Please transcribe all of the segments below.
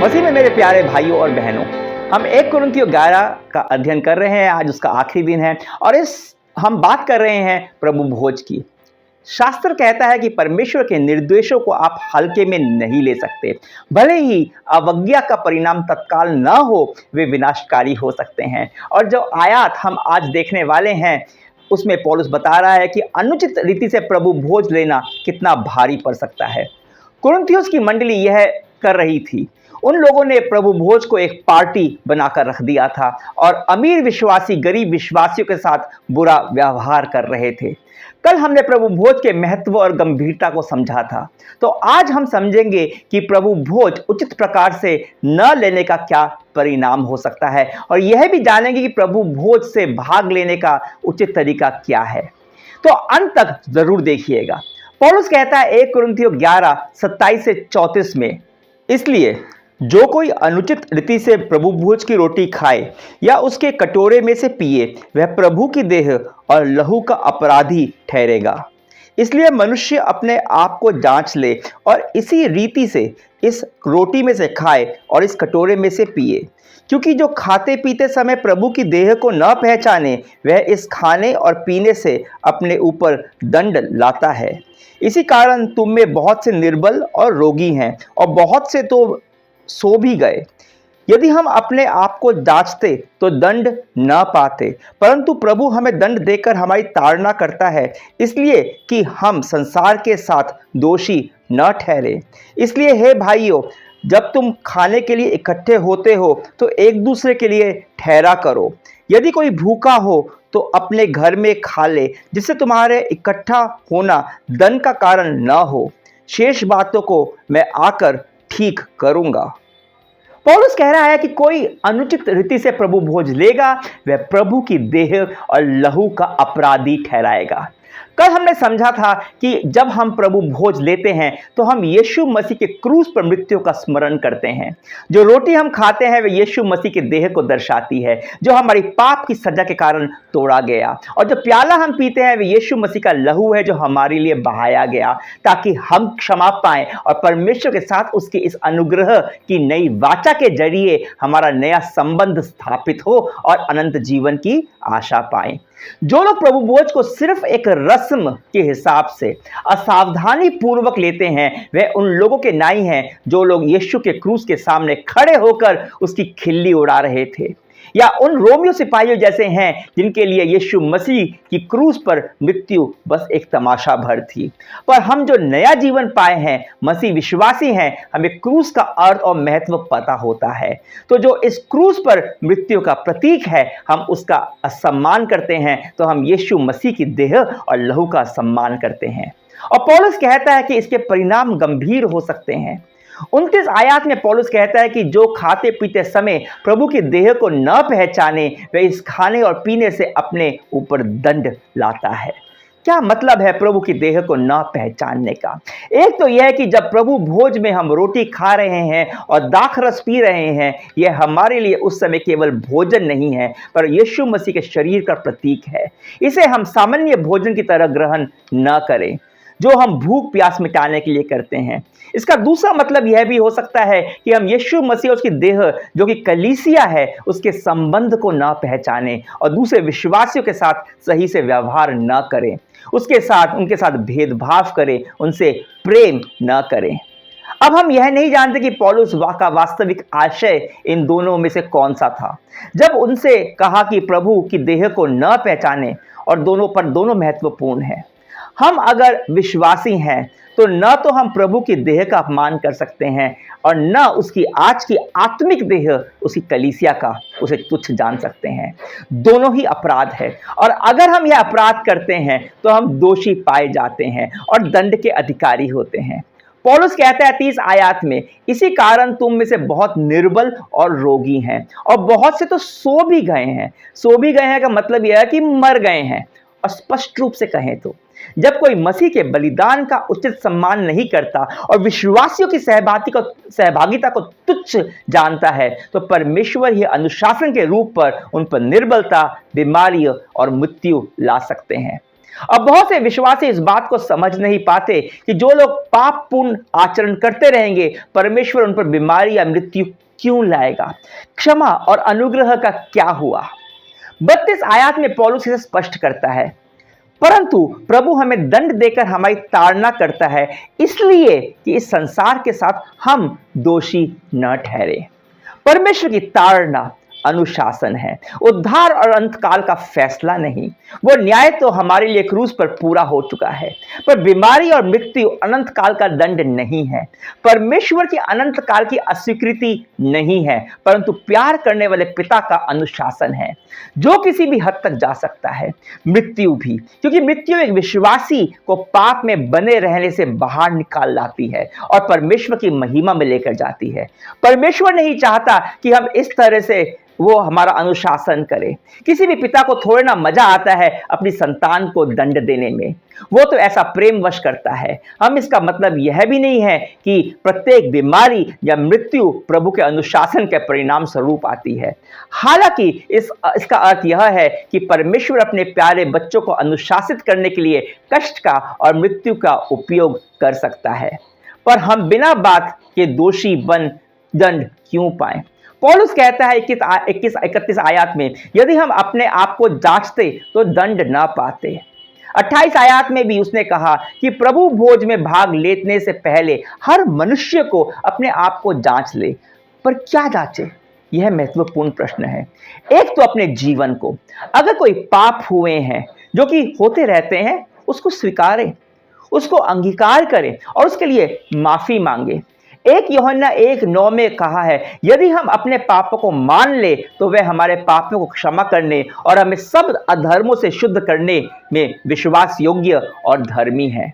मसीह में मेरे प्यारे भाइयों और बहनों, हम 1 कुरिन्थियों 11 का अध्ययन कर रहे हैं। आज उसका आखिरी दिन है और हम बात कर रहे हैं प्रभु भोज की। शास्त्र कहता है कि परमेश्वर के निर्देशों को आप हल्के में नहीं ले सकते। भले ही अवज्ञा का परिणाम तत्काल न हो, वे विनाशकारी हो सकते हैं। और जो आयत हम आज देखने वाले हैं उसमें पौलुस बता रहा है कि अनुचित रीति से प्रभु भोज लेना कितना भारी पड़ सकता है। कुरिन्थियोस की मंडली यह कर रही थी। उन लोगों ने प्रभु भोज को एक पार्टी बनाकर रख दिया था और अमीर विश्वासी गरीब विश्वासियों के साथ बुरा व्यवहार कर रहे थे। कल हमने प्रभु भोज के महत्व और गंभीरता को समझा था, तो आज हम समझेंगे कि प्रभु भोज उचित प्रकार से न लेने का क्या परिणाम हो सकता है और यह भी जानेंगे कि प्रभु भोज से भाग लेने का उचित तरीका क्या है। तो अंत तक जरूर देखिएगा। पौलुस कहता है 1 कुरिन्थियों 11 27 से 34 में, इसलिए जो कोई अनुचित रीति से प्रभु भोज की रोटी खाए या उसके कटोरे में से पिए, वह प्रभु की देह और लहू का अपराधी ठहरेगा। इसलिए मनुष्य अपने आप को जांच ले और इसी रीति से इस रोटी में से खाए और इस कटोरे में से पिए। क्योंकि जो खाते पीते समय प्रभु की देह को न पहचाने, वह इस खाने और पीने से अपने ऊपर दंड लाता है। इसी कारण तुम में बहुत से निर्बल और रोगी हैं और बहुत से तो सो भी गए। यदि हम अपने आप को जांचते तो दंड न पाते, परंतु प्रभु हमें दंड देकर हमारी ताड़ना करता है, इसलिए कि हम संसार के साथ दोषी न ठहरे। इसलिए हे भाइयों, जब तुम खाने के लिए इकट्ठे होते हो तो एक दूसरे के लिए ठहरा करो। यदि कोई भूखा हो तो अपने घर में खा ले, जिससे तुम्हारे इकट्ठा होना दंड का कारण न हो। शेष बातों को मैं आकर ठीक करूंगा। पौलुस कह रहा है कि कोई अनुचित रीति से प्रभु भोज लेगा, वह प्रभु की देह और लहू का अपराधी ठहराएगा। कल हमने समझा था कि जब हम प्रभु भोज लेते हैं तो हम यीशु मसीह के क्रूस पर मृत्यु का स्मरण करते हैं। जो रोटी हम खाते हैं वह यीशु मसीह के देह को दर्शाती है, जो हमारी पाप की सजा के कारण तोड़ा गया, और जो प्याला हम पीते हैं वह यीशु मसीह का लहू है, जो हमारे लिए बहाया गया ताकि हम क्षमा पाएं और परमेश्वर के साथ उसके इस अनुग्रह की नई वाचा के जरिए हमारा नया संबंध स्थापित हो और अनंत जीवन की आशा पाएं। जो लोग प्रभु भोज को सिर्फ एक रस्म के हिसाब से असावधानी पूर्वक लेते हैं, वह उन लोगों के नाई हैं जो लोग यीशु के क्रूस के सामने खड़े होकर उसकी खिल्ली उड़ा रहे थे, या उन रोमियो सिपाहियों जैसे हैं जिनके लिए यीशु मसीह की क्रूस पर मृत्यु बस एक तमाशा भर थी। पर हम जो नया जीवन पाए हैं, मसीह विश्वासी हैं, हमें क्रूस का अर्थ और महत्व पता होता है। तो जो इस क्रूस पर मृत्यु का प्रतीक है, हम उसका असम्मान करते हैं, तो हम यीशु मसीह की देह और लहू का सम्मान करते हैं। और पौलुस कहता है कि इसके परिणाम गंभीर हो सकते हैं। 29 आयत में पौलुस कहता है कि जो खाते पीते समय प्रभु की देह को न पहचाने, वह इस खाने और पीने से अपने ऊपर दंड लाता है। क्या मतलब है प्रभु की देह को न पहचानने का? एक तो यह है कि जब प्रभु भोज में हम रोटी खा रहे हैं और दाखरस पी रहे हैं, यह हमारे लिए उस समय केवल भोजन नहीं है, पर यीशु मसीह के शरीर का प्रतीक है। इसे हम सामान्य भोजन की तरह ग्रहण न करें जो हम भूख प्यास मिटाने के लिए करते हैं। इसका दूसरा मतलब यह भी हो सकता है कि हम यीशु मसीह और उसकी देह जो कि कलीसिया है, उसके संबंध को ना पहचाने और दूसरे विश्वासियों के साथ सही से व्यवहार न करें, उनके साथ भेदभाव करें, उनसे प्रेम न करें। अब हम यह नहीं जानते कि पौलुस का वास्तविक आशय इन दोनों में से कौन सा था जब उनसे कहा कि प्रभु की देह को न पहचाने, और दोनों महत्वपूर्ण है। हम अगर विश्वासी हैं तो न तो हम प्रभु की देह का अपमान कर सकते हैं और न उसकी आज की आत्मिक देह, उसकी कलीसिया का, उसे तुच्छ जान सकते हैं। दोनों ही अपराध है, और अगर हम यह अपराध करते हैं तो हम दोषी पाए जाते हैं और दंड के अधिकारी होते हैं। पौलुस कहता है 30 आयत में, इसी कारण तुम में से बहुत निर्बल और रोगी हैं और बहुत से तो सो भी गए हैं। सो भी गए हैं का मतलब यह है कि मर गए हैं। और स्पष्ट रूप से कहें तो जब कोई मसीह के बलिदान का उचित सम्मान नहीं करता और विश्वासियों की सहभागिता को तुच्छ जानता है, तो परमेश्वर ही अनुशासन के रूप पर उन पर निर्बलता, बीमारी और मृत्यु ला सकते हैं। अब बहुत से विश्वासी इस बात को समझ नहीं पाते कि जो लोग पापपूर्ण आचरण करते रहेंगे, परमेश्वर उन पर बीमारी या मृत्यु क्यों लाएगा। क्षमा और अनुग्रह का क्या हुआ। 32 आयत में पौलुस इसे स्पष्ट करता है, परंतु प्रभु हमें दंड देकर हमारी ताड़ना करता है, इसलिए कि इस संसार के साथ हम दोषी न ठहरे। परमेश्वर की ताड़ना अनुशासन है, उद्धार और अंतकाल का फैसला नहीं। वो न्याय तो हमारे लिए क्रूस पर पूरा हो चुका है, पर बीमारी और मृत्यु अनंत काल का दंड नहीं है। परमेश्वर की अनंत काल की अस्वीकृति नहीं है, परंतु प्यार करने वाले पिता का अनुशासन है, जो किसी भी हद तक जा सकता है, मृत्यु भी, क्योंकि मृत्यु एक विश्वासी को पाप में बने रहने से बाहर निकाल लाती है और परमेश्वर की महिमा में लेकर जाती है। परमेश्वर नहीं चाहता कि हम इस तरह से वो हमारा अनुशासन करे। किसी भी पिता को थोड़े ना मजा आता है अपनी संतान को दंड देने में, वो तो ऐसा प्रेमवश करता है। हम इसका मतलब यह भी नहीं है कि प्रत्येक बीमारी या मृत्यु प्रभु के अनुशासन के परिणाम स्वरूप आती है। हालांकि इसका अर्थ यह है कि परमेश्वर अपने प्यारे बच्चों को अनुशासित करने के लिए कष्ट का और मृत्यु का उपयोग कर सकता है, पर हम बिना बात के दोषी बन दंड क्यों पाए। पौलुस कहता है 31 आयत में, यदि हम अपने आप को जांचते तो दंड ना पाते। 28 आयत में भी उसने कहा कि प्रभु भोज में भाग लेने से पहले हर मनुष्य को अपने आप को जांच ले। पर क्या जांचे, यह महत्वपूर्ण प्रश्न है। एक तो अपने जीवन को, अगर कोई पाप हुए हैं जो कि होते रहते हैं, उसको स्वीकारें, उसको अंगीकार करें और उसके लिए माफी मांगे। 1 यूहन्ना 1:9 में कहा है, यदि हम अपने पापों को मान ले तो वह हमारे पापों को क्षमा करने और हमें सब अधर्मों से शुद्ध करने में विश्वास योग्य और धर्मी है।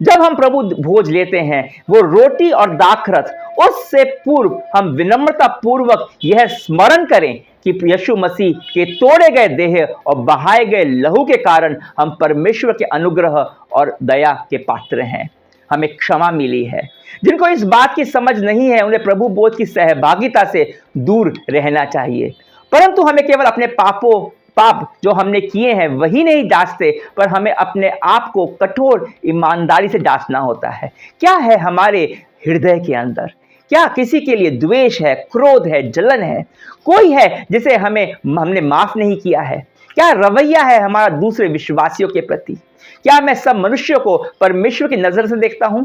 जब हम प्रभु भोज लेते हैं, वो रोटी और दाखरस, उससे पूर्व हम विनम्रता पूर्वक यह स्मरण करें कि यीशु मसीह के तोड़े गए देह और बहाए गए लहू के कारण हम परमेश्वर के अनुग्रह और दया के पात्र हैं, हमें क्षमा मिली है। जिनको इस बात की समझ नहीं है, उन्हें प्रभु भोज की सहभागिता से दूर रहना चाहिए। परंतु हमें केवल अपने पाप जो हमने किए हैं वही नहीं जांचते, पर हमें अपने आप को कठोर ईमानदारी से जांचना होता है। क्या है हमारे हृदय के अंदर? क्या किसी के लिए द्वेष है, क्रोध है, जलन है? कोई है जिसे हमने माफ नहीं किया है? क्या रवैया है हमारा दूसरे विश्वासियों के प्रति? क्या मैं सब मनुष्यों को परमेश्वर की नजर से देखता हूं?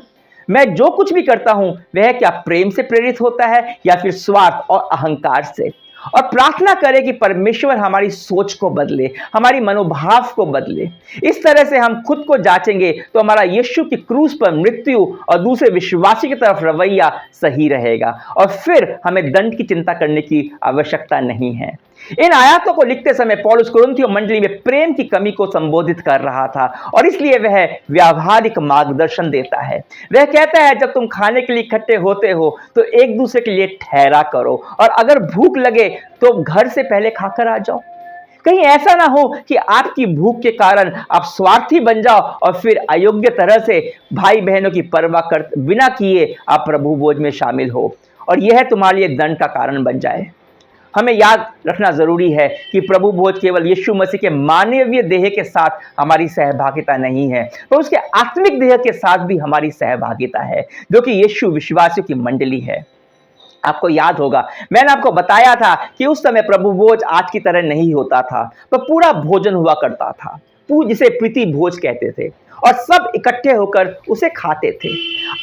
मैं जो कुछ भी करता हूं वह क्या प्रेम से प्रेरित होता है या फिर स्वार्थ और अहंकार से? और प्रार्थना करें कि परमेश्वर हमारी सोच को बदले, हमारी मनोभाव को बदले। इस तरह से हम खुद को जांचेंगे तो हमारा यीशु की क्रूस पर मृत्यु और दूसरे विश्वासी की तरफ रवैया सही रहेगा और फिर हमें दंड की चिंता करने की आवश्यकता नहीं है। इन आयतों को लिखते समय पौलुस कुरिन्थियों मंडली में प्रेम की कमी को संबोधित कर रहा था और इसलिए वह व्यावहारिक मार्गदर्शन देता है। वह कहता है, जब तुम खाने के लिए इकट्ठे होते हो तो एक दूसरे के लिए ठहरा करो, और अगर भूख लगे तो घर से पहले खाकर आ जाओ। कहीं ऐसा ना हो कि आपकी भूख के कारण आप स्वार्थी बन जाओ और फिर अयोग्य तरह से भाई बहनों की परवाह कर बिना किए आप प्रभु भोज में शामिल हो और यह तुम्हारे लिए दंड का कारण बन जाए। हमें याद रखना जरूरी है कि प्रभु भोज केवल यीशु मसीह के मानवीय देह के साथ हमारी सहभागिता नहीं है, पर उसके आत्मिक देह के साथ भी हमारी सहभागिता है, जो कि यीशु विश्वासियों की मंडली है। आपको याद होगा, मैंने आपको बताया था कि उस समय प्रभु भोज आज की तरह नहीं होता था, पर पूरा भोजन हुआ करता था, जिसे प्रीति भोज कहते थे, और सब इकट्ठे होकर उसे खाते थे।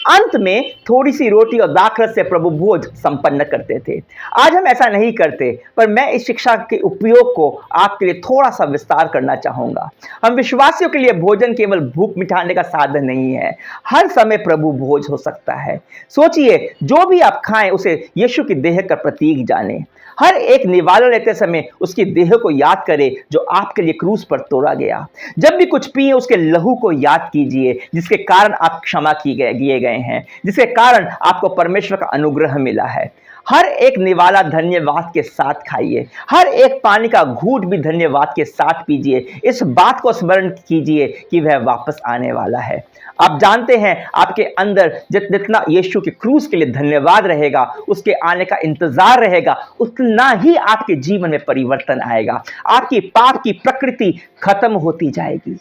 अंत में थोड़ी सी रोटी और दाखरस से प्रभु भोज संपन्न करते थे। आज हम ऐसा नहीं करते, पर मैं इस शिक्षा के उपयोग को आपके लिए थोड़ा सा विस्तार करना चाहूंगा। हम विश्वासियों के लिए भोजन केवल भूख मिटाने का साधन नहीं है, हर समय प्रभु भोज हो सकता है। सोचिए, जो भी आप खाएं उसे यीशु की देह का प्रतीक जाने। हर एक निवाला लेते समय उसकी देह को याद करें जो आपके लिए क्रूस पर तोड़ा गया। जब भी कुछ पिए उसके लहू को याद कीजिए, जिसके कारण आप क्षमा किए गए हैं, जिसके कारण आपको परमेश्वर का अनुग्रह मिला है। हर एक निवाला धन्यवाद के साथ खाइए, हर एक पानी का घूंट भी धन्यवाद के साथ पीजिए। इस बात को स्मरण कीजिए कि वह वापस आने वाला है। आप जानते हैं, आपके अंदर जितना यीशु के क्रूस के लिए धन्यवाद रहेगा, उसके आने का इंतजार रहेगा, उतना ही आपके जीवन में परिवर्तन आएगा। आपकी पाप की प्रकृति खत्म होती जाएगी।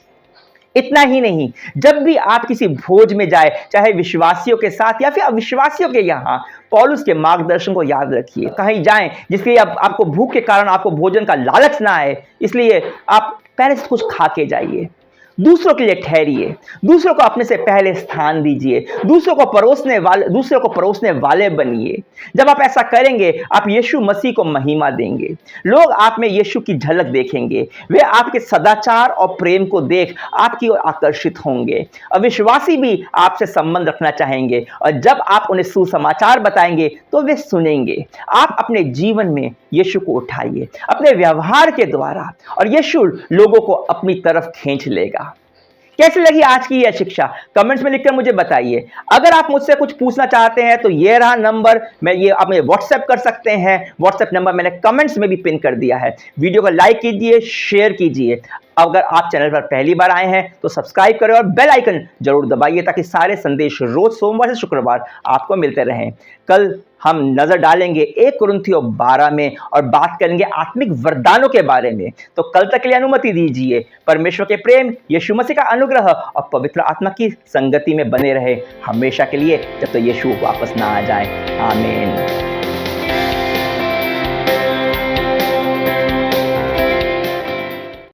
इतना ही नहीं, जब भी आप किसी भोज में जाए, चाहे विश्वासियों के साथ या फिर अविश्वासियों के यहाँ, पौलुस के मार्गदर्शन को याद रखिए। कहीं जाएं जिसके आपको भूख के कारण आपको भोजन का लालच ना आए, इसलिए आप पहले से कुछ खा के जाइए। दूसरों के लिए ठहरिए, दूसरों को अपने से पहले स्थान दीजिए, दूसरों को परोसने वाले बनिए। जब आप ऐसा करेंगे, आप यीशु मसीह को महिमा देंगे। लोग आप में यीशु की झलक देखेंगे। वे आपके सदाचार और प्रेम को देख आपकी ओर आकर्षित होंगे। अविश्वासी भी आपसे संबंध रखना चाहेंगे, और जब आप उन्हें सुसमाचार बताएंगे तो वे सुनेंगे। आप अपने जीवन में यीशु को उठाइए अपने व्यवहार के द्वारा, और यीशु लोगों को अपनी तरफ खींच लेगा। कैसी लगी आज की यह शिक्षा? कमेंट्स में लिखकर मुझे बताइए। अगर आप मुझसे कुछ पूछना चाहते हैं तो ये रहा नंबर, आप मुझे व्हाट्सएप कर सकते हैं। व्हाट्सएप नंबर मैंने कमेंट्स में भी पिन कर दिया है। वीडियो को लाइक कीजिए, शेयर कीजिए। अगर आप चैनल पर पहली बार आए हैं तो सब्सक्राइब करें और बेल आइकन जरूर दबाइए, ताकि सारे संदेश रोज सोमवार से शुक्रवार आपको मिलते रहें। कल हम नजर डालेंगे 1 कुरिन्थियों 12 में और बात करेंगे आत्मिक वरदानों के बारे में। तो कल तक के लिए अनुमति दीजिए। परमेश्वर के प्रेम, यीशु मसीह का अनुग्रह और पवित्र आत्मा की संगति में बने रहे हमेशा के लिए, जब तो यीशु वापस ना आ जाए। आमीन।